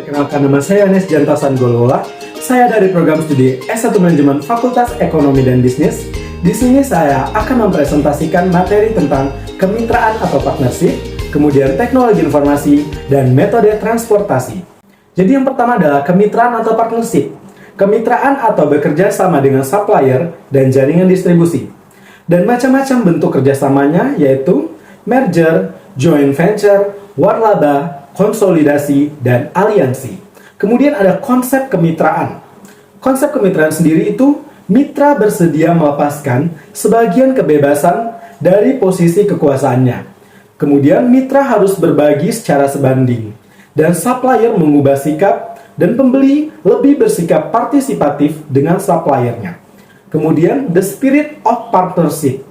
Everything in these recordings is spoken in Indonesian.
Perkenalkan, nama saya Nes Jantasan Golola. Saya dari program studi S1 Manajemen Fakultas Ekonomi dan Bisnis. Di sini saya akan mempresentasikan materi tentang kemitraan atau partnership, kemudian teknologi informasi, dan metode transportasi. Jadi yang pertama adalah kemitraan atau partnership. Kemitraan atau bekerja sama dengan supplier dan jaringan distribusi. Dan macam-macam bentuk kerjasamanya yaitu merger, joint venture, warlaba, konsolidasi, dan aliansi. Kemudian ada konsep kemitraan. Konsep kemitraan sendiri itu mitra bersedia melepaskan sebagian kebebasan dari posisi kekuasaannya. Kemudian mitra harus berbagi secara sebanding. Dan supplier mengubah sikap dan pembeli lebih bersikap partisipatif dengan suppliernya. Kemudian the spirit of partnership.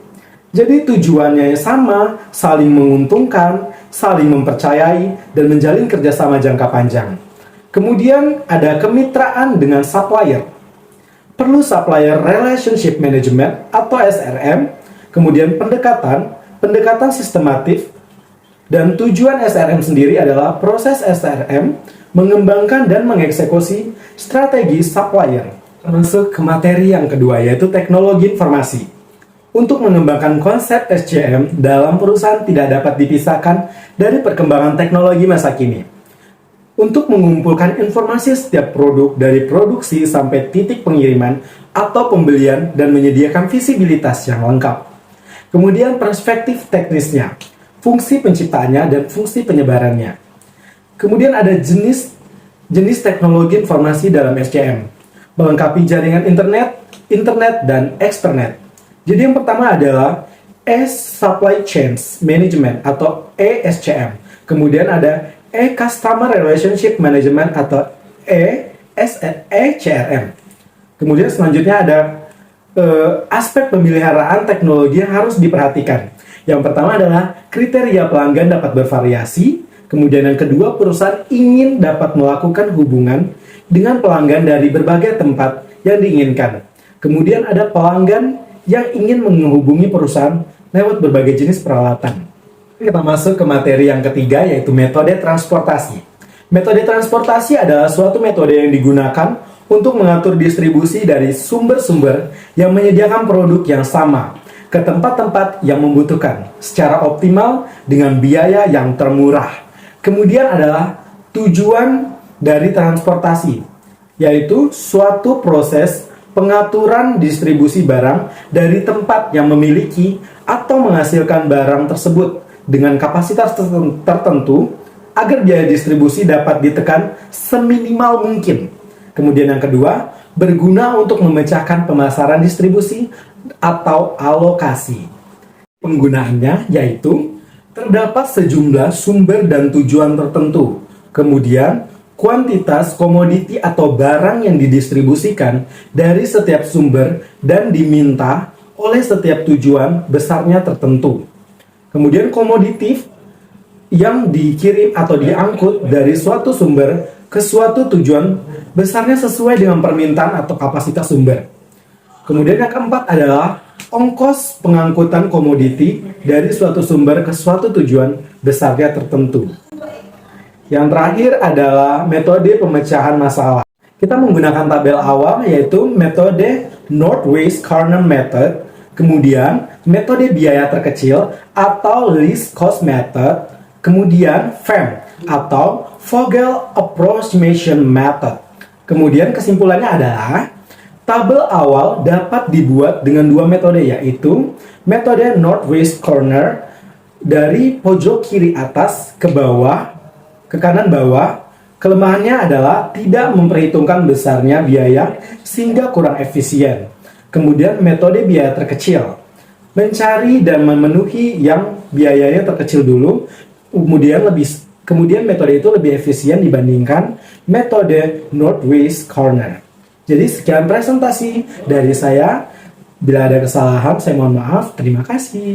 Jadi tujuannya sama, saling menguntungkan, saling mempercayai, dan menjalin kerjasama jangka panjang. Kemudian ada kemitraan dengan supplier. Perlu supplier relationship management atau SRM, kemudian pendekatan sistematif, dan tujuan SRM sendiri adalah proses SRM mengembangkan dan mengeksekusi strategi supplier. Masuk ke materi yang kedua yaitu teknologi informasi. Untuk mengembangkan konsep SCM dalam perusahaan tidak dapat dipisahkan dari perkembangan teknologi masa kini. Untuk mengumpulkan informasi setiap produk dari produksi sampai titik pengiriman atau pembelian dan menyediakan visibilitas yang lengkap. Kemudian perspektif teknisnya, fungsi penciptaannya dan fungsi penyebarannya. Kemudian ada jenis teknologi informasi dalam SCM, melengkapi jaringan internet, dan externet. Jadi yang pertama adalah Supply Chain Management atau ESCM. Kemudian ada Customer Relationship Management atau ECRM. Kemudian selanjutnya ada aspek pemeliharaan teknologi yang harus diperhatikan. Yang pertama adalah kriteria pelanggan dapat bervariasi. Kemudian yang kedua, perusahaan ingin dapat melakukan hubungan dengan pelanggan dari berbagai tempat yang diinginkan. Kemudian ada pelanggan yang ingin menghubungi perusahaan lewat berbagai jenis peralatan. Kita masuk ke materi yang ketiga yaitu metode transportasi. Metode transportasi adalah suatu metode yang digunakan untuk mengatur distribusi dari sumber-sumber yang menyediakan produk yang sama ke tempat-tempat yang membutuhkan secara optimal dengan biaya yang termurah. Kemudian adalah tujuan dari transportasi, yaitu suatu proses pengaturan distribusi barang dari tempat yang memiliki atau menghasilkan barang tersebut dengan kapasitas tertentu agar biaya distribusi dapat ditekan seminimal mungkin. Kemudian yang kedua, berguna untuk memecahkan pemasaran distribusi atau alokasi. Penggunaannya yaitu terdapat sejumlah sumber dan tujuan tertentu. Kemudian, kuantitas komoditi atau barang yang didistribusikan dari setiap sumber dan diminta oleh setiap tujuan besarnya tertentu. Kemudian komoditi yang dikirim atau diangkut dari suatu sumber ke suatu tujuan besarnya sesuai dengan permintaan atau kapasitas sumber. Kemudian yang keempat adalah ongkos pengangkutan komoditi dari suatu sumber ke suatu tujuan besarnya tertentu. Yang terakhir adalah metode pemecahan masalah. Kita menggunakan tabel awal yaitu metode Northwest Corner Method, kemudian metode biaya terkecil atau least cost method, kemudian FAM atau Vogel Approximation Method. Kemudian kesimpulannya adalah tabel awal dapat dibuat dengan dua metode yaitu metode Northwest Corner dari pojok kiri atas ke bawah, ke kanan bawah. Kelemahannya adalah tidak memperhitungkan besarnya biaya sehingga kurang efisien. Kemudian metode biaya terkecil, mencari dan memenuhi yang biayanya terkecil dulu, kemudian metode itu lebih efisien dibandingkan metode Northwest Corner. Jadi sekian presentasi dari saya. Bila ada kesalahan, saya mohon maaf. Terima kasih.